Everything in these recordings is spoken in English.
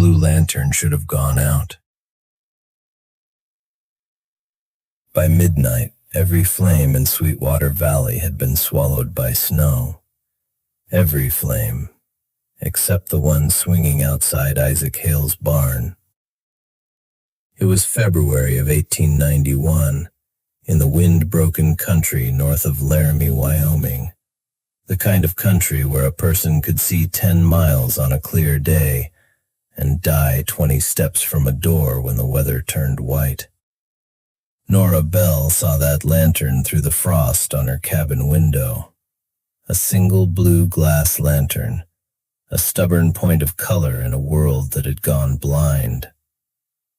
blue lantern should have gone out. By midnight, every flame in Sweetwater Valley had been swallowed by snow. Every flame, except the one swinging outside Isaac Hale's barn. It was February of 1891, in the wind-broken country north of Laramie, Wyoming, the kind of country where a person could see 10 miles on a clear day and die 20 steps from a door when the weather turned white. Nora Bell saw that lantern through the frost on her cabin window. A single blue glass lantern, a stubborn point of color in a world that had gone blind.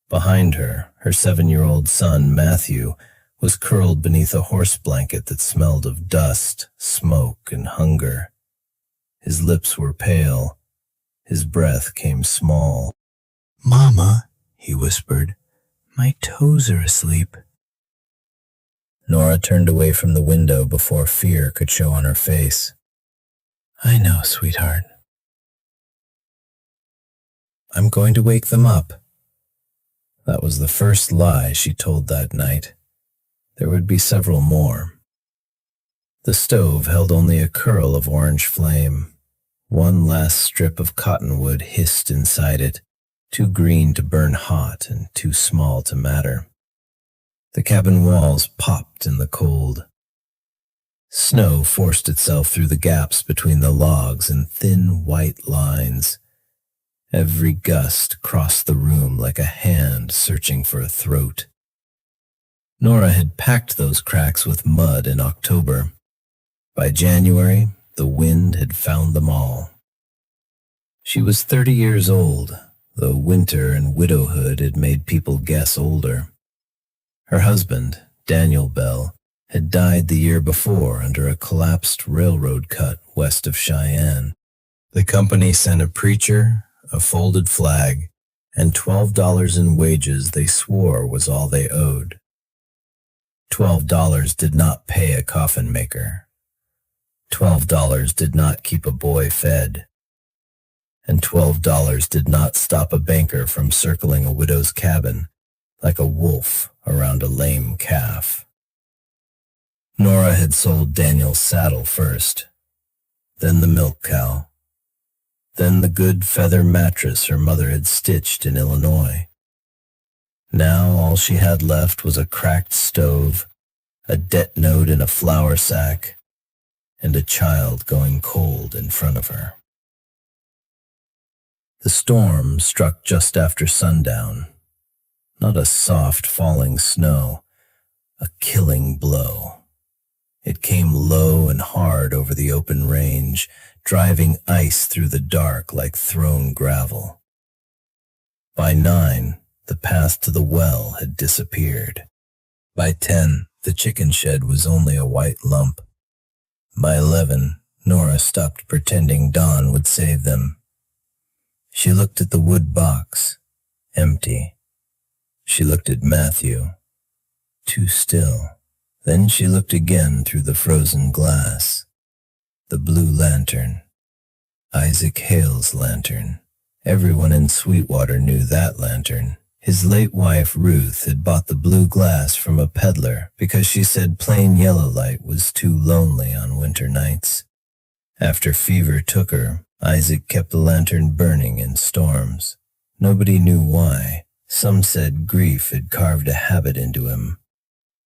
Behind her, her 7-year-old son, Matthew, was curled beneath a horse blanket that smelled of dust, smoke, and hunger. His lips were pale. His breath came small. "Mama," he whispered, "my toes are asleep." Nora turned away from the window before fear could show on her face. "I know, sweetheart." "I'm going to wake them up." That was the first lie she told that night. There would be several more. The stove held only a curl of orange flame. One last strip of cottonwood hissed inside it, too green to burn hot and too small to matter. The cabin walls popped in the cold. Snow forced itself through the gaps between the logs in thin white lines. Every gust crossed the room like a hand searching for a throat. Nora had packed those cracks with mud in October. By January, the wind had found them all. She was 30 years old, though winter and widowhood had made people guess older. Her husband, Daniel Bell, had died the year before under a collapsed railroad cut west of Cheyenne. The company sent a preacher, a folded flag, and $12 in wages they swore was all they owed. $12 did not pay a coffin maker. $12 did not keep a boy fed. And $12 did not stop a banker from circling a widow's cabin like a wolf around a lame calf. Nora had sold Daniel's saddle first, then the milk cow, then the good feather mattress her mother had stitched in Illinois. Now all she had left was a cracked stove, a debt note in a flour sack, and a child going cold in front of her. The storm struck just after sundown. Not a soft falling snow, a killing blow. It came low and hard over the open range, driving ice through the dark like thrown gravel. By 9, the path to the well had disappeared. By 10, the chicken shed was only a white lump. By 11, Nora stopped pretending dawn would save them. She looked at the wood box, empty. She looked at Matthew, too still. Then she looked again through the frozen glass. The blue lantern. Isaac Hale's lantern. Everyone in Sweetwater knew that lantern. His late wife, Ruth, had bought the blue glass from a peddler because she said plain yellow light was too lonely on winter nights. After fever took her, Isaac kept the lantern burning in storms. Nobody knew why. Some said grief had carved a habit into him.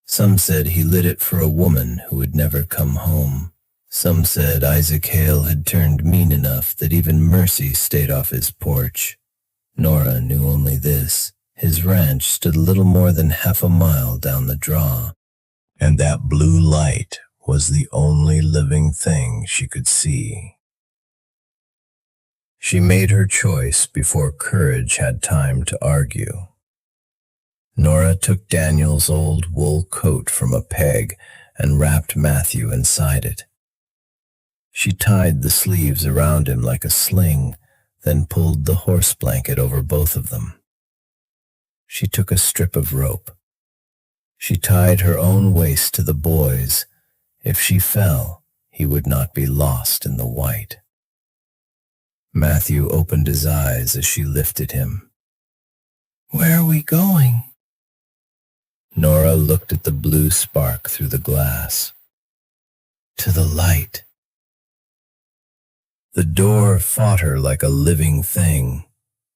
Some said he lit it for a woman who would never come home. Some said Isaac Hale had turned mean enough that even Mercy stayed off his porch. Nora knew only this. His ranch stood a little more than half a mile down the draw, and that blue light was the only living thing she could see. She made her choice before courage had time to argue. Nora took Daniel's old wool coat from a peg and wrapped Matthew inside it. She tied the sleeves around him like a sling, then pulled the horse blanket over both of them. She took a strip of rope. She tied her own waist to the boy's. If she fell, he would not be lost in the white. Matthew opened his eyes as she lifted him. "Where are we going?" Nora looked at the blue spark through the glass. "To the light." The door fought her like a living thing.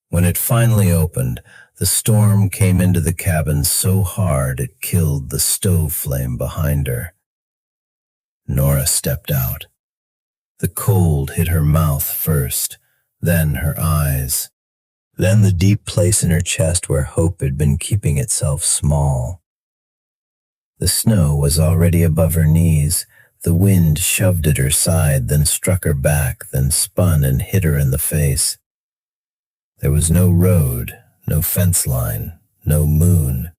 When it finally opened, the storm came into the cabin so hard it killed the stove flame behind her. Nora stepped out. The cold hit her mouth first, then her eyes, then the deep place in her chest where hope had been keeping itself small. The snow was already above her knees. The wind shoved at her side, then struck her back, then spun and hit her in the face. There was no road, no fence line, no moon.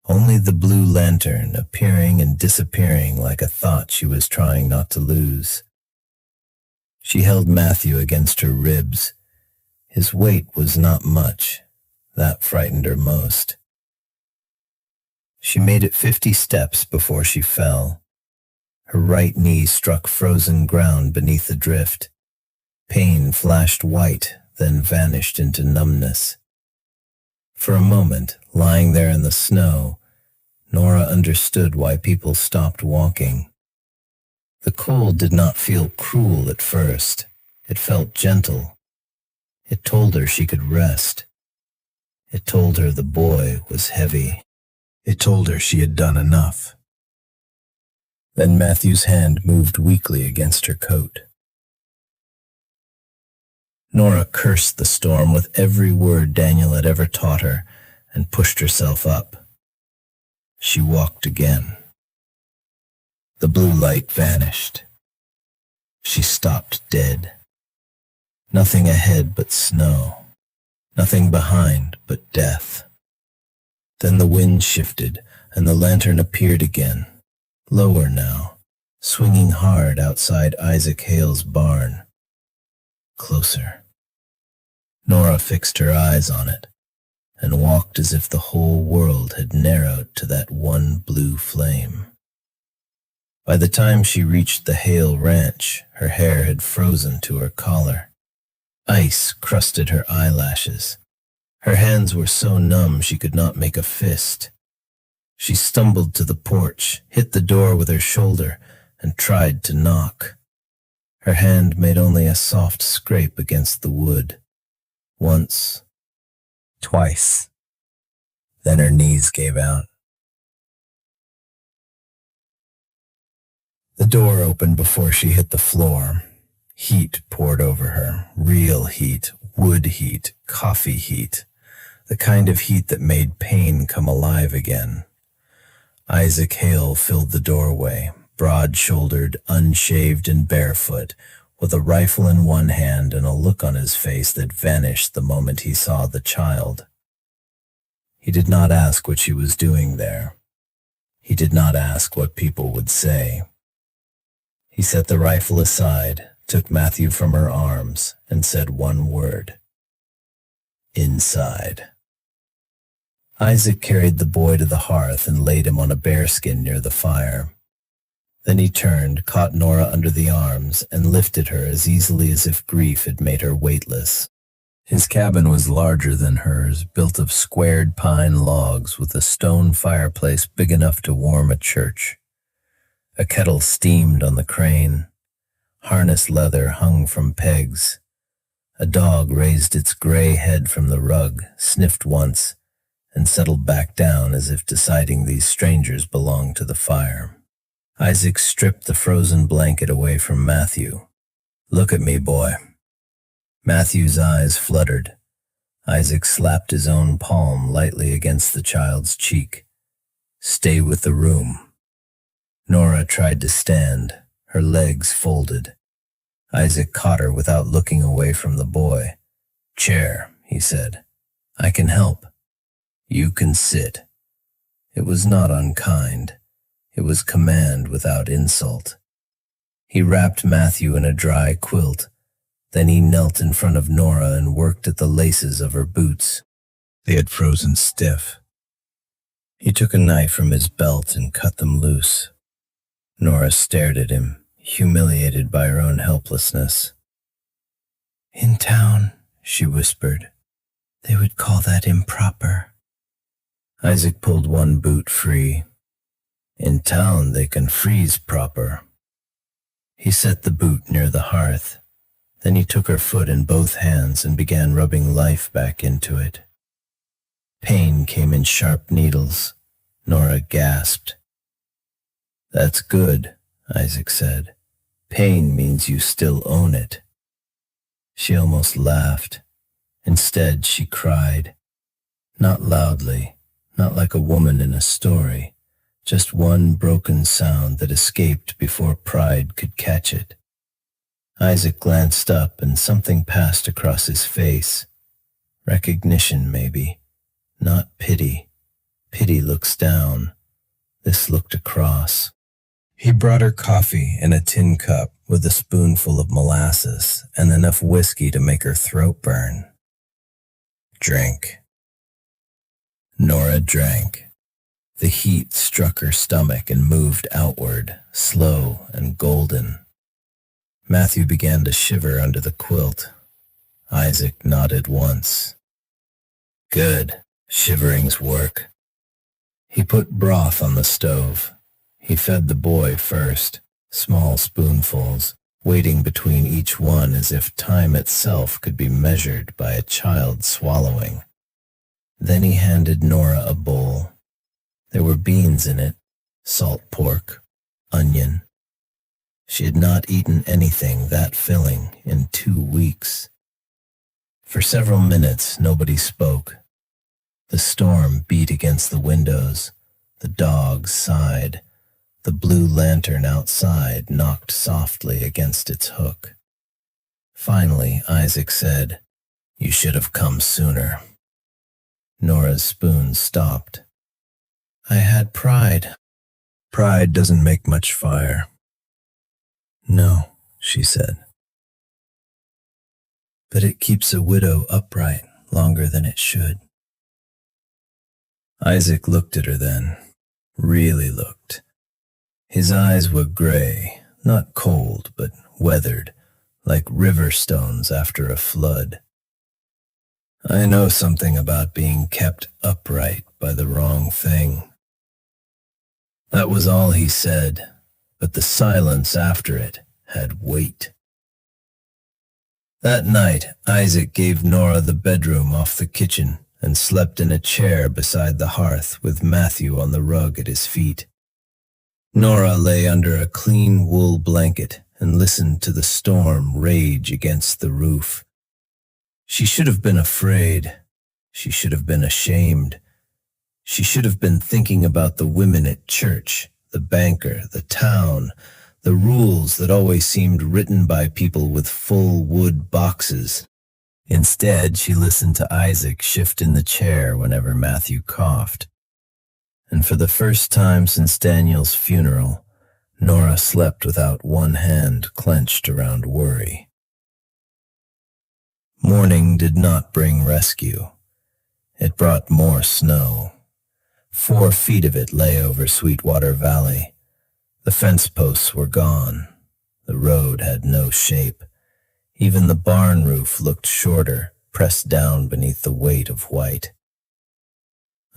Only the blue lantern appearing and disappearing like a thought she was trying not to lose. She held Matthew against her ribs. His weight was not much. That frightened her most. She made it 50 steps before she fell. Her right knee struck frozen ground beneath the drift. Pain flashed white, then vanished into numbness. For a moment, lying there in the snow, Nora understood why people stopped walking. The cold did not feel cruel at first. It felt gentle. It told her she could rest. It told her the boy was heavy. It told her she had done enough. Then Matthew's hand moved weakly against her coat. Nora cursed the storm with every word Daniel had ever taught her and pushed herself up. She walked again. The blue light vanished. She stopped dead. Nothing ahead but snow. Nothing behind but death. Then the wind shifted and the lantern appeared again, lower now, swinging hard outside Isaac Hale's barn. Closer. Nora fixed her eyes on it and walked as if the whole world had narrowed to that one blue flame. By the time she reached the Hale ranch, her hair had frozen to her collar. Ice crusted her eyelashes. Her hands were so numb she could not make a fist. She stumbled to the porch, hit the door with her shoulder, and tried to knock. Her hand made only a soft scrape against the wood. Once, twice. Then her knees gave out. The door opened before she hit the floor. Heat poured over her. Real heat, wood heat, coffee heat. The kind of heat that made pain come alive again. Isaac Hale filled the doorway, broad-shouldered, unshaved and barefoot, with a rifle in one hand and a look on his face that vanished the moment he saw the child. He did not ask what she was doing there. He did not ask what people would say. He set the rifle aside, took Matthew from her arms, and said one word. Inside. Isaac carried the boy to the hearth and laid him on a bearskin near the fire. Then he turned, caught Nora under the arms, and lifted her as easily as if grief had made her weightless. His cabin was larger than hers, built of squared pine logs with a stone fireplace big enough to warm a church. A kettle steamed on the crane. Harness leather hung from pegs. A dog raised its gray head from the rug, sniffed once, and settled back down as if deciding these strangers belonged to the fire. Isaac stripped the frozen blanket away from Matthew. Look at me, boy. Matthew's eyes fluttered. Isaac slapped his own palm lightly against the child's cheek. Stay with the room. Nora tried to stand, her legs folded. Isaac caught her without looking away from the boy. Chair, he said. I can help. You can sit. It was not unkind. It was command without insult. He wrapped Matthew in a dry quilt. Then he knelt in front of Nora and worked at the laces of her boots. They had frozen stiff. He took a knife from his belt and cut them loose. Nora stared at him, humiliated by her own helplessness. In town, she whispered, they would call that improper. Isaac pulled one boot free. In town, they can freeze proper. He set the boot near the hearth. Then he took her foot in both hands and began rubbing life back into it. Pain came in sharp needles. Nora gasped. That's good, Isaac said. Pain means you still own it. She almost laughed. Instead, she cried. Not loudly, not like a woman in a story, just one broken sound that escaped before pride could catch it. Isaac glanced up and something passed across his face. Recognition, maybe. Not pity. Pity looks down. This looked across. He brought her coffee in a tin cup with a spoonful of molasses and enough whiskey to make her throat burn. Drink. Nora drank. The heat struck her stomach and moved outward, slow and golden. Matthew began to shiver under the quilt. Isaac nodded once. Good. Shivering's work. He put broth on the stove. He fed the boy first, small spoonfuls, waiting between each one as if time itself could be measured by a child swallowing. Then he handed Nora a bowl. There were beans in it, salt pork, onion. She had not eaten anything that filling in 2 weeks. For several minutes, nobody spoke. The storm beat against the windows. The dogs sighed. The blue lantern outside knocked softly against its hook. Finally, Isaac said, "You should have come sooner." Nora's spoon stopped. "I had pride." "Pride doesn't make much fire." "No," she said. "But it keeps a widow upright longer than it should." Isaac looked at her then, really looked. His eyes were gray, not cold, but weathered, like river stones after a flood. "I know something about being kept upright by the wrong thing." That was all he said, but the silence after it had weight. That night, Isaac gave Nora the bedroom off the kitchen and slept in a chair beside the hearth with Matthew on the rug at his feet. Nora lay under a clean wool blanket and listened to the storm rage against the roof. She should have been afraid. She should have been ashamed. She should have been thinking about the women at church, the banker, the town, the rules that always seemed written by people with full wood boxes. Instead, she listened to Isaac shift in the chair whenever Matthew coughed. And for the first time since Daniel's funeral, Nora slept without one hand clenched around worry. Morning did not bring rescue. It brought more snow. 4 feet of it lay over Sweetwater Valley. The fence posts were gone. The road had no shape. Even the barn roof looked shorter, pressed down beneath the weight of white.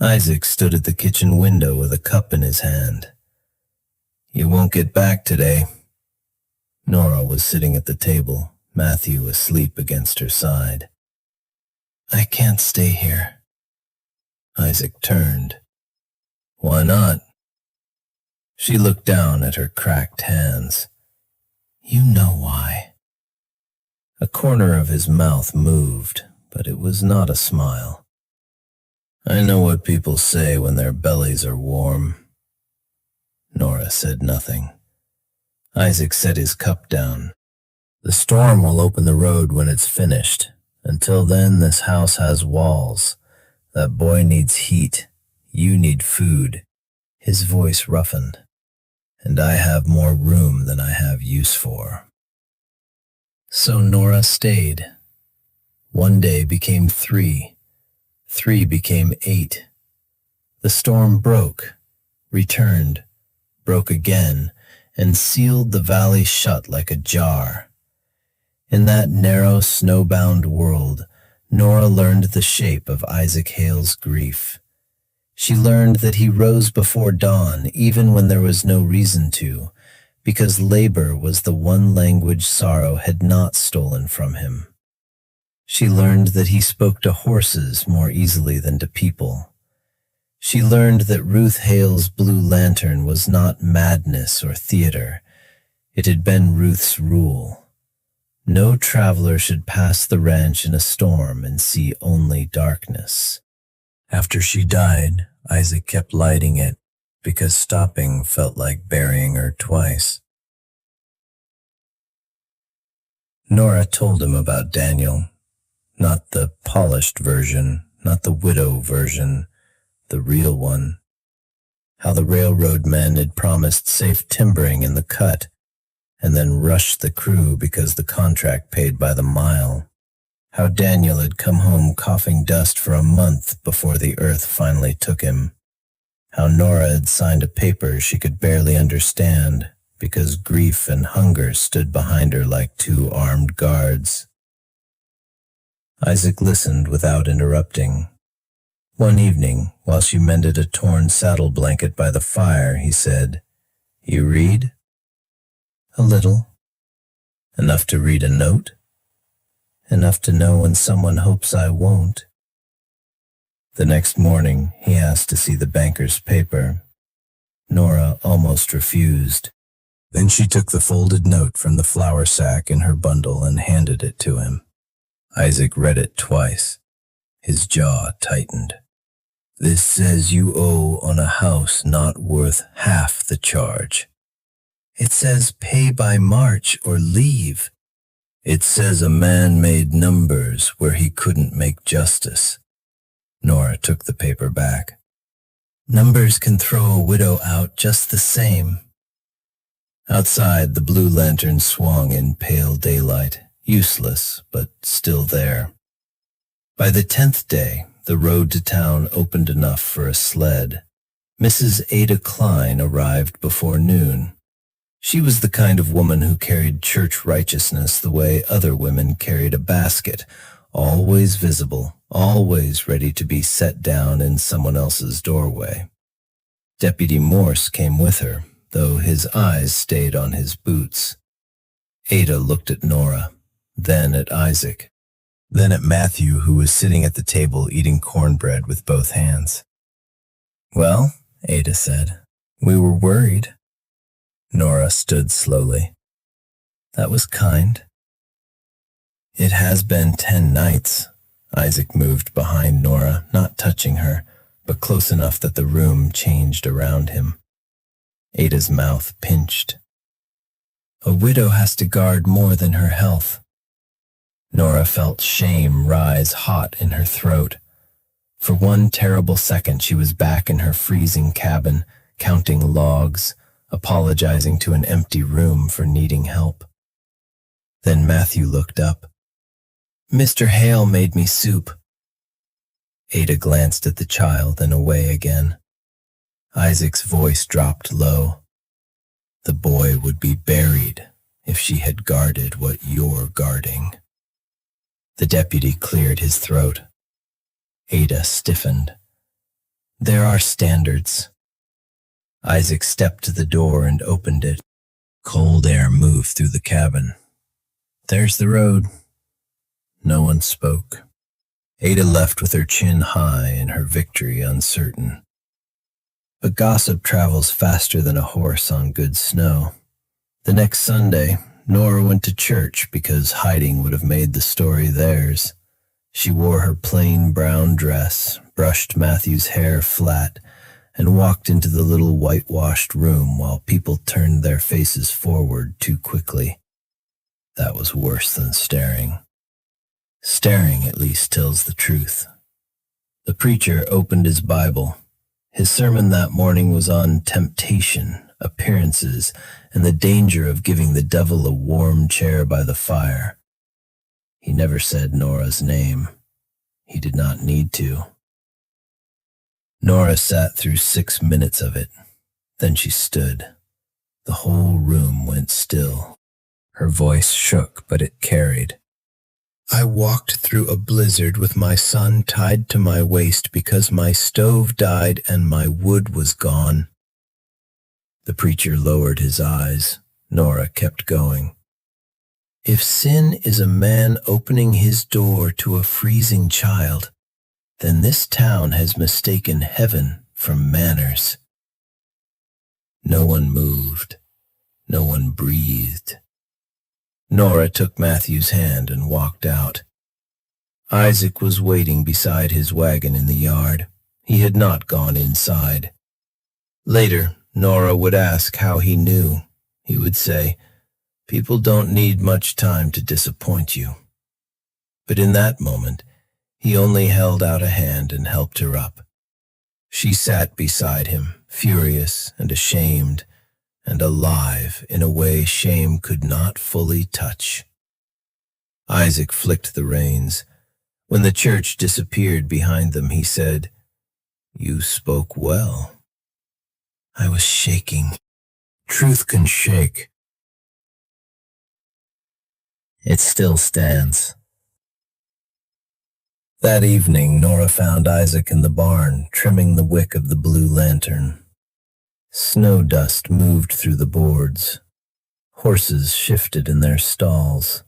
Isaac stood at the kitchen window with a cup in his hand. "You won't get back today." Nora was sitting at the table, Matthew asleep against her side. "I can't stay here." Isaac turned. "Why not?" She looked down at her cracked hands. "You know why." A corner of his mouth moved, but it was not a smile. "I know what people say when their bellies are warm." Nora said nothing. Isaac set his cup down. "The storm will open the road when it's finished. Until then, this house has walls. That boy needs heat. You need food." His voice roughened. "And I have more room than I have use for." So Nora stayed. 1 day became 3. 3 became 8. The storm broke, returned, broke again, and sealed the valley shut like a jar. In that narrow, snowbound world, Nora learned the shape of Isaac Hale's grief. She learned that he rose before dawn even when there was no reason to, because labor was the one language sorrow had not stolen from him. She learned that he spoke to horses more easily than to people. She learned that Ruth Hale's blue lantern was not madness or theater. It had been Ruth's rule. No traveler should pass the ranch in a storm and see only darkness. After she died, Isaac kept lighting it because stopping felt like burying her twice. Nora told him about Daniel, not the polished version, not the widow version, the real one. How the railroad men had promised safe timbering in the cut, and then rushed the crew because the contract paid by the mile. How Daniel had come home coughing dust for a month before the earth finally took him. How Nora had signed a paper she could barely understand because grief and hunger stood behind her like two armed guards. Isaac listened without interrupting. One evening, while she mended a torn saddle blanket by the fire, he said, "You read?" "A little." "Enough to read a note?" "Enough to know when someone hopes I won't." The next morning, he asked to see the banker's paper. Nora almost refused. Then she took the folded note from the flour sack in her bundle and handed it to him. Isaac read it twice. His jaw tightened. "This says you owe on a house not worth half the charge." "It says pay by March or leave." "It says a man made numbers where he couldn't make justice." Nora took the paper back. "Numbers can throw a widow out just the same." Outside, the blue lantern swung in pale daylight, useless, but still there. By the 10th day, the road to town opened enough for a sled. Mrs. Ada Klein arrived before noon. She was the kind of woman who carried church righteousness the way other women carried a basket, always visible, always ready to be set down in someone else's doorway. Deputy Morse came with her, though his eyes stayed on his boots. Ada looked at Nora, then at Isaac, then at Matthew, who was sitting at the table eating cornbread with both hands. "Well," Ada said, "we were worried." Nora stood slowly. "That was kind." "It has been 10 nights. Isaac moved behind Nora, not touching her, but close enough that the room changed around him. Ada's mouth pinched. "A widow has to guard more than her health." Nora felt shame rise hot in her throat. For one terrible second she was back in her freezing cabin, counting logs, apologizing to an empty room for needing help. Then Matthew looked up. "Mr. Hale made me soup." Ada glanced at the child and away again. Isaac's voice dropped low. "The boy would be buried if she had guarded what you're guarding." The deputy cleared his throat. Ada stiffened. "There are standards." Isaac stepped to the door and opened it. Cold air moved through the cabin. "There's the road." No one spoke. Ada left with her chin high and her victory uncertain. But gossip travels faster than a horse on good snow. The next Sunday, Nora went to church because hiding would have made the story theirs. She wore her plain brown dress, brushed Matthew's hair flat, and walked into the little whitewashed room while people turned their faces forward too quickly. That was worse than staring. Staring at least tells the truth. The preacher opened his Bible. His sermon that morning was on temptation, appearances, and the danger of giving the devil a warm chair by the fire. He never said Nora's name. He did not need to. Nora sat through 6 minutes of it. Then she stood. The whole room went still. Her voice shook, but it carried. I walked through a blizzard with my son tied to my waist because my stove died and my wood was gone. The preacher lowered his eyes. Nora kept going. If sin is a man opening his door to a freezing child, then this town has mistaken heaven for manners. No one moved. No one breathed. Nora took Matthew's hand and walked out. Isaac was waiting beside his wagon in the yard. He had not gone inside. Later, Nora would ask how he knew. He would say, "People don't need much time to disappoint you." But in that moment, he only held out a hand and helped her up. She sat beside him, furious and ashamed, and alive in a way shame could not fully touch. Isaac flicked the reins. When the church disappeared behind them, he said, "You spoke well." I was shaking. Truth can shake. It still stands. That evening, Nora found Isaac in the barn, trimming the wick of the blue lantern. Snow dust moved through the boards. Horses shifted in their stalls.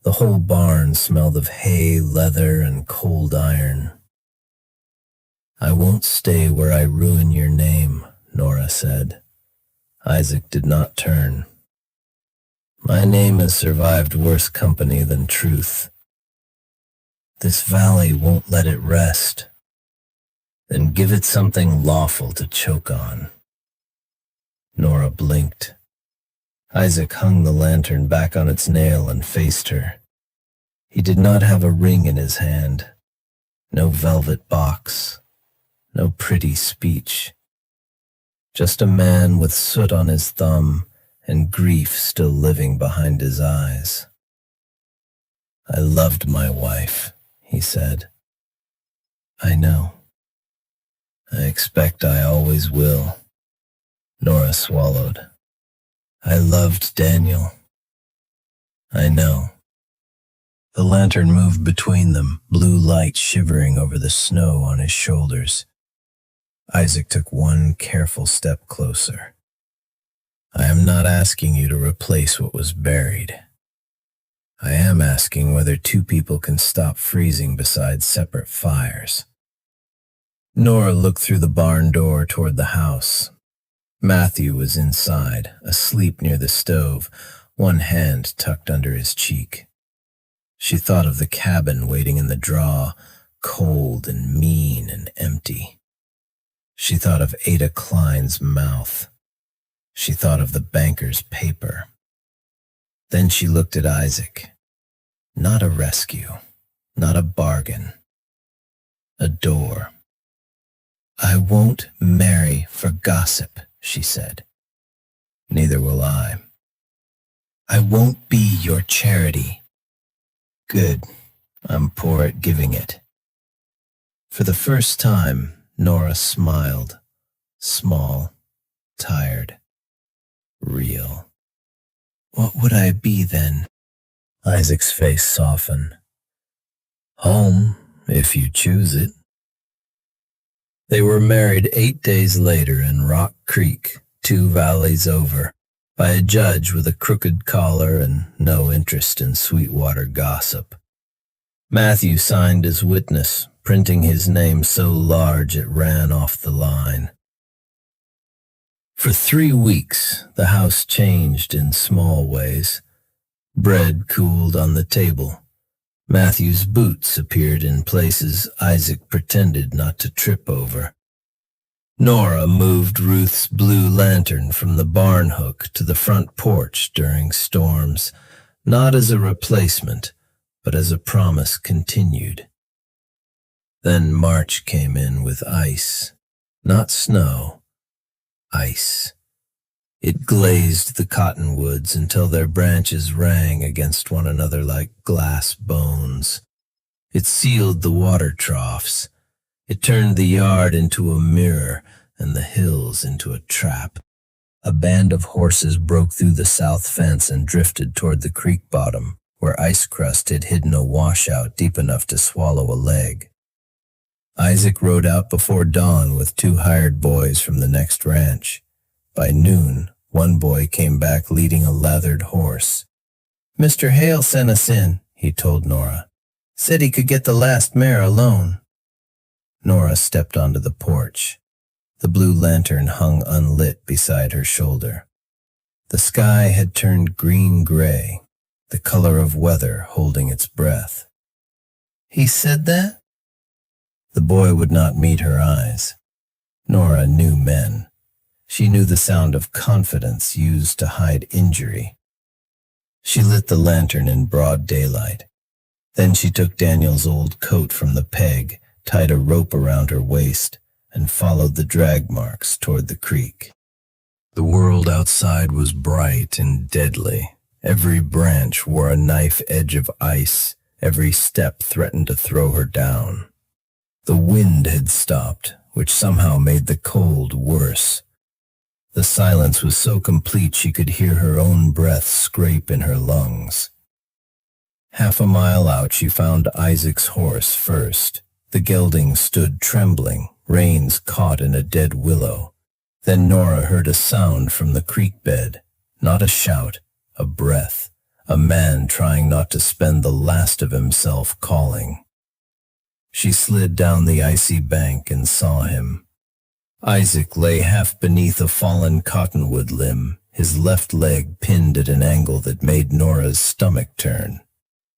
The whole barn smelled of hay, leather, and cold iron. "I won't stay where I ruin your name," Nora said. Isaac did not turn. "My name has survived worse company than truth. This valley won't let it rest. Then give it something lawful to choke on." Nora blinked. Isaac hung the lantern back on its nail and faced her. He did not have a ring in his hand. No velvet box. No pretty speech. Just a man with soot on his thumb and grief still living behind his eyes. "I loved my wife," he said. "I know. I expect I always will." Nora swallowed. "I loved Daniel." "I know." The lantern moved between them, blue light shivering over the snow on his shoulders. Isaac took one careful step closer. "I am not asking you to replace what was buried. I am asking whether two people can stop freezing beside separate fires." Nora looked through the barn door toward the house. Matthew was inside, asleep near the stove, one hand tucked under his cheek. She thought of the cabin waiting in the draw, cold and mean and empty. She thought of Ada Klein's mouth. She thought of the banker's paper. Then she looked at Isaac. Not a rescue, not a bargain. A door. "I won't marry for gossip," she said. "Neither will I." "I won't be your charity." "Good. I'm poor at giving it." For the first time, Nora smiled. Small, tired, real. "What would I be then?" Isaac's face softened. "Home, if you choose it." They were married 8 days later in Rock Creek, 2 valleys over, by a judge with a crooked collar and no interest in Sweetwater gossip. Matthew signed as witness, printing his name so large it ran off the line. For 3 weeks, the house changed in small ways. Bread cooled on the table. Matthew's boots appeared in places Isaac pretended not to trip over. Nora moved Ruth's blue lantern from the barn hook to the front porch during storms, not as a replacement, but as a promise continued. Then March came in with ice, not snow, ice. It glazed the cottonwoods until their branches rang against one another like glass bones. It sealed the water troughs. It turned the yard into a mirror and the hills into a trap. A band of horses broke through the south fence and drifted toward the creek bottom, where ice crust had hidden a washout deep enough to swallow a leg. Isaac rode out before dawn with 2 hired boys from the next ranch. By noon, one boy came back leading a lathered horse. "Mr. Hale sent us in," he told Nora. "Said he could get the last mare alone." Nora stepped onto the porch. The blue lantern hung unlit beside her shoulder. The sky had turned green-gray, the color of weather holding its breath. "He said that?" The boy would not meet her eyes. Nora knew men. She knew the sound of confidence used to hide injury. She lit the lantern in broad daylight. Then she took Daniel's old coat from the peg, tied a rope around her waist, and followed the drag marks toward the creek. The world outside was bright and deadly. Every branch wore a knife edge of ice. Every step threatened to throw her down. The wind had stopped, which somehow made the cold worse. The silence was so complete she could hear her own breath scrape in her lungs. Half a mile out she found Isaac's horse first. The gelding stood trembling, reins caught in a dead willow. Then Nora heard a sound from the creek bed, not a shout, a breath, a man trying not to spend the last of himself calling. She slid down the icy bank and saw him. Isaac lay half beneath a fallen cottonwood limb, his left leg pinned at an angle that made Nora's stomach turn.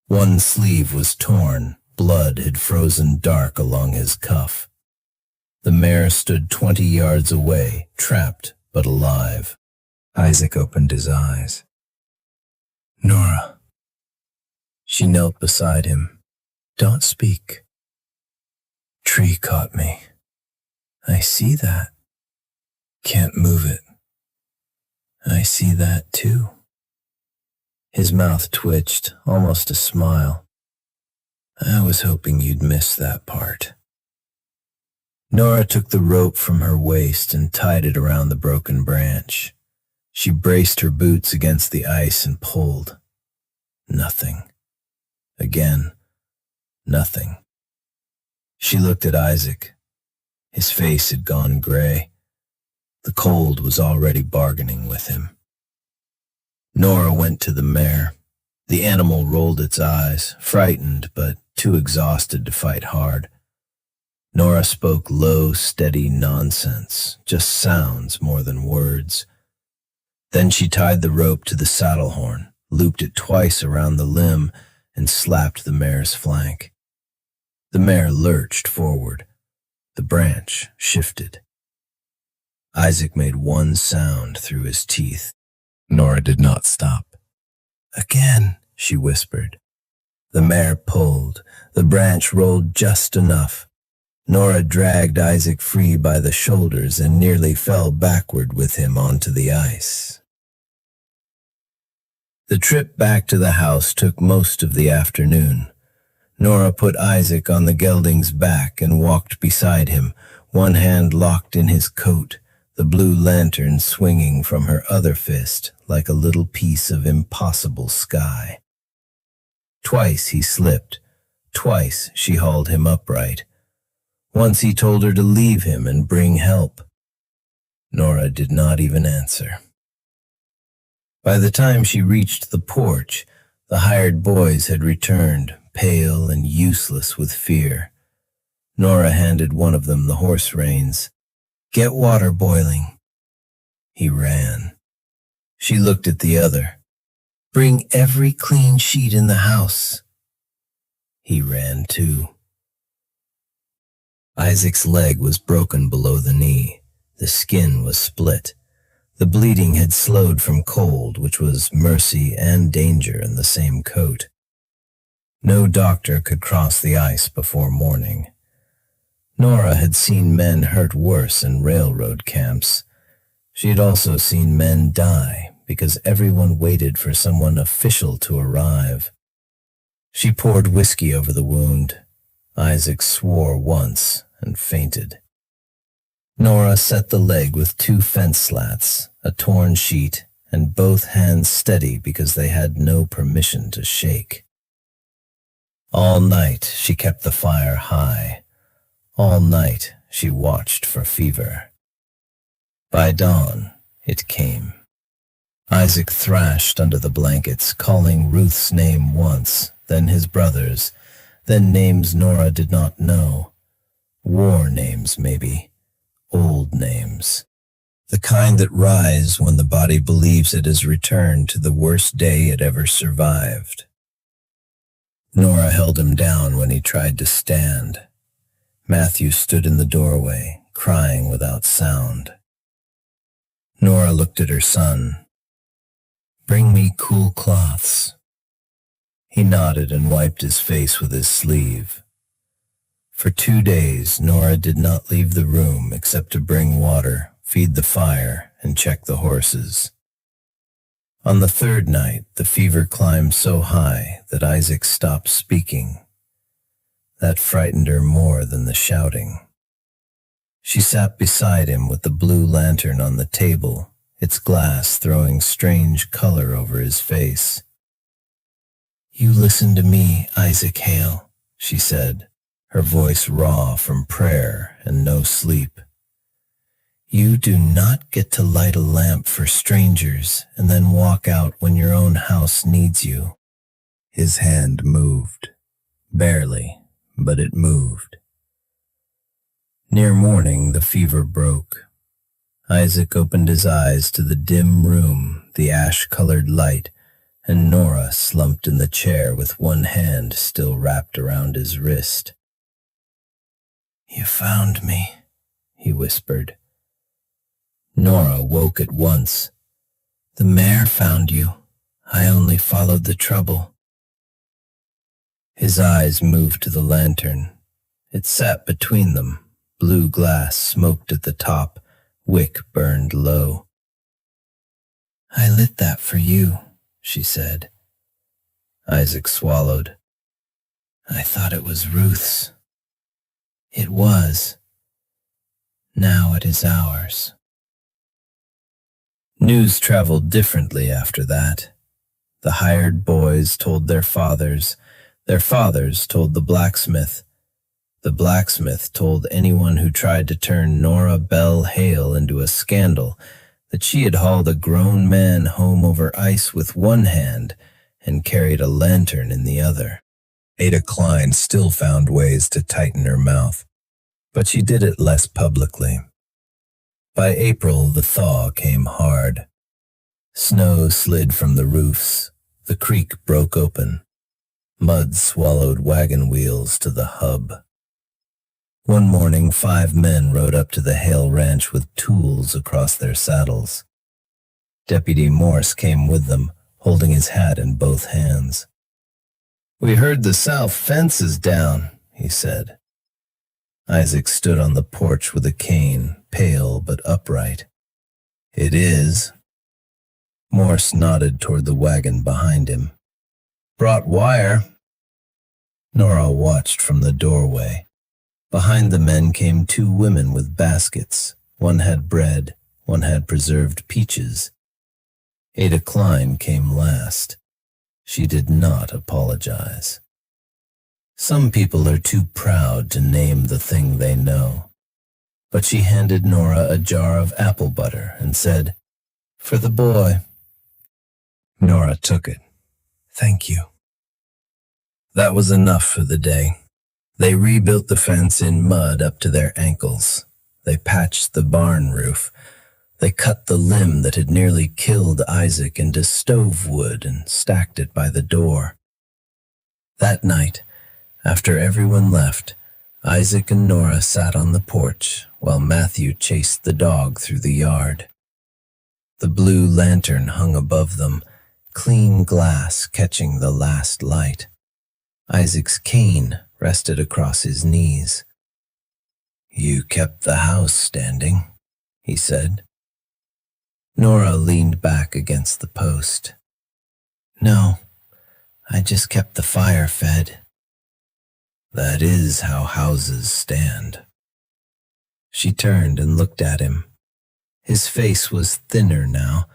One sleeve was torn, blood had frozen dark along his cuff. The mare stood 20 yards away, trapped but alive. Isaac opened his eyes. "Nora." She knelt beside him. "Don't speak." "Tree caught me. I see that. Can't move it. I see that too." His mouth twitched, almost a smile. "I was hoping you'd miss that part." Nora took the rope from her waist and tied it around the broken branch. She braced her boots against the ice and pulled. Nothing. Again, nothing. She looked at Isaac. His face had gone gray. The cold was already bargaining with him. Nora went to the mare. The animal rolled its eyes, frightened but too exhausted to fight hard. Nora spoke low, steady nonsense, just sounds more than words. Then she tied the rope to the saddle horn, looped it twice around the limb, and slapped the mare's flank. The mare lurched forward. The branch shifted. Isaac made one sound through his teeth. Nora did not stop. "Again," she whispered. The mare pulled. The branch rolled just enough. Nora dragged Isaac free by the shoulders and nearly fell backward with him onto the ice. The trip back to the house took most of the afternoon. Nora put Isaac on the gelding's back and walked beside him, one hand locked in his coat, the blue lantern swinging from her other fist like a little piece of impossible sky. Twice he slipped. Twice she hauled him upright. Once he told her to leave him and bring help. Nora did not even answer. By the time she reached the porch, the hired boys had returned, pale and useless with fear. Nora handed one of them the horse reins. "Get water boiling." He ran. She looked at the other. "Bring every clean sheet in the house." He ran too. Isaac's leg was broken below the knee. The skin was split. The bleeding had slowed from cold, which was mercy and danger in the same coat. No doctor could cross the ice before morning. Nora had seen men hurt worse in railroad camps. She had also seen men die because everyone waited for someone official to arrive. She poured whiskey over the wound. Isaac swore once and fainted. Nora set the leg with 2 fence slats, a torn sheet, and both hands steady because they had no permission to shake. All night she kept the fire high. All night she watched for fever. By dawn, it came. Isaac thrashed under the blankets, calling Ruth's name once, then his brother's, then names Nora did not know. War names, maybe. Old names. The kind that rise when the body believes it has returned to the worst day it ever survived. Nora held him down when he tried to stand. Matthew stood in the doorway, crying without sound. Nora looked at her son. "Bring me cool cloths." He nodded and wiped his face with his sleeve. For 2 days, Nora did not leave the room except to bring water, feed the fire, and check the horses. On the third night, the fever climbed so high that Isaac stopped speaking. That frightened her more than the shouting. She sat beside him with the blue lantern on the table, its glass throwing strange color over his face. "You listen to me, Isaac Hale," she said, her voice raw from prayer and no sleep. "You do not get to light a lamp for strangers and then walk out when your own house needs you." His hand moved. Barely, but it moved. Near morning, the fever broke. Isaac opened his eyes to the dim room, the ash-colored light, and Nora slumped in the chair with one hand still wrapped around his wrist. "You found me," he whispered. Nora woke at once. "The mare found you. I only followed the trouble." His eyes moved to the lantern. It sat between them. Blue glass smoked at the top. Wick burned low. "I lit that for you," she said. Isaac swallowed. "I thought it was Ruth's." "It was. Now it is ours." News traveled differently after that. The hired boys told their fathers told the blacksmith told anyone who tried to turn Nora Bell Hale into a scandal that she had hauled a grown man home over ice with one hand and carried a lantern in the other. Ada Klein still found ways to tighten her mouth, but she did it less publicly. By April, the thaw came hard. Snow slid from the roofs. The creek broke open. Mud swallowed wagon wheels to the hub. One morning, 5 men rode up to the Hale Ranch with tools across their saddles. Deputy Morse came with them, holding his hat in both hands. "We heard the south fence is down," he said. Isaac stood on the porch with a cane, pale but upright. "It is." Morse nodded toward the wagon behind him. "Brought wire." Nora watched from the doorway. Behind the men came 2 women with baskets. One had bread, one had preserved peaches. Ada Klein came last. She did not apologize. Some people are too proud to name the thing they know. But she handed Nora a jar of apple butter and said, "For the boy." Nora took it. "Thank you." That was enough for the day. They rebuilt the fence in mud up to their ankles. They patched the barn roof. They cut the limb that had nearly killed Isaac into stove wood and stacked it by the door. That night, after everyone left, Isaac and Nora sat on the porch while Matthew chased the dog through the yard. The blue lantern hung above them, clean glass catching the last light. Isaac's cane rested across his knees. "You kept the house standing," he said. Nora leaned back against the post. "No, I just kept the fire fed." "That is how houses stand." She turned and looked at him. His face was thinner now.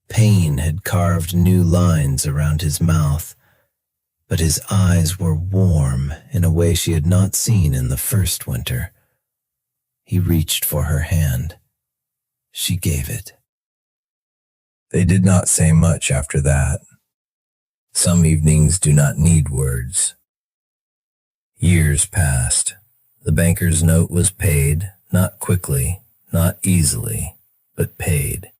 Pain had carved new lines around his mouth, but his eyes were warm in a way she had not seen in the first winter. He reached for her hand. She gave it. They did not say much after that. Some evenings do not need words. Years passed. The banker's note was paid, not quickly, not easily, but paid.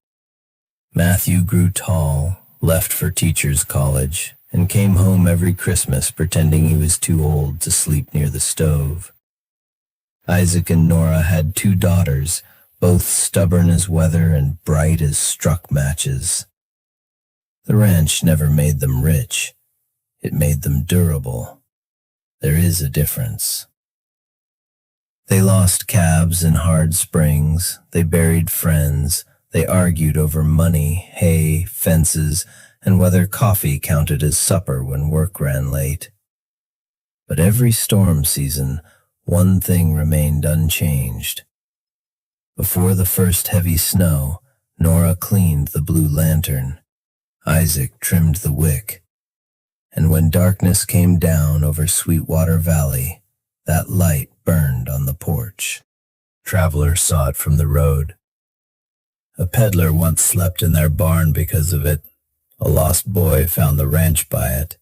Matthew grew tall, left for teacher's college, and came home every Christmas pretending he was too old to sleep near the stove. Isaac and Nora had 2 daughters, both stubborn as weather and bright as struck matches. The ranch never made them rich. It made them durable. There is a difference. They lost calves in hard springs. They buried friends. They argued over money, hay, fences, and whether coffee counted as supper when work ran late. But every storm season, one thing remained unchanged. Before the first heavy snow, Nora cleaned the blue lantern. Isaac trimmed the wick. And when darkness came down over Sweetwater Valley, that light burned on the porch. Travelers saw it from the road. A peddler once slept in their barn because of it. A lost boy found the ranch by it.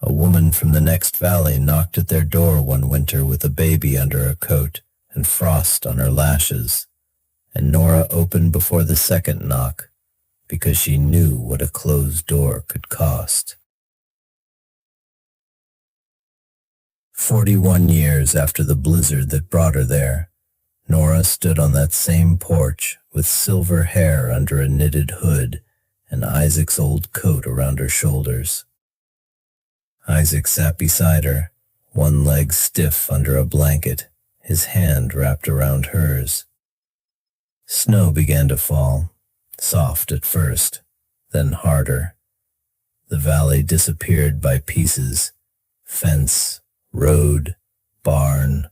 A woman from the next valley knocked at their door one winter with a baby under her coat and frost on her lashes, and Nora opened before the second knock because she knew what a closed door could cost. 41 years after the blizzard that brought her there, Nora stood on that same porch with silver hair under a knitted hood and Isaac's old coat around her shoulders. Isaac sat beside her, one leg stiff under a blanket, his hand wrapped around hers. Snow began to fall, soft at first, then harder. The valley disappeared by pieces, fence, road, barn,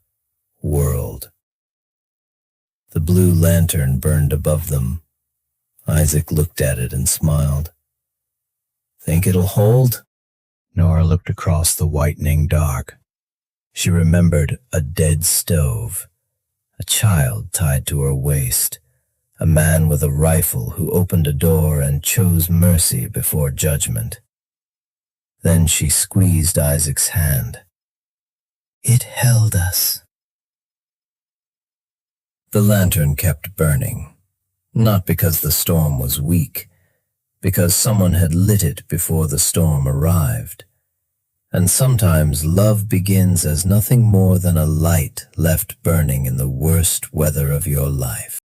world. The blue lantern burned above them. Isaac looked at it and smiled. "Think it'll hold?" Nora looked across the whitening dark. She remembered a dead stove, a child tied to her waist, a man with a rifle who opened a door and chose mercy before judgment. Then she squeezed Isaac's hand. It held us. The lantern kept burning, not because the storm was weak, because someone had lit it before the storm arrived. And sometimes love begins as nothing more than a light left burning in the worst weather of your life.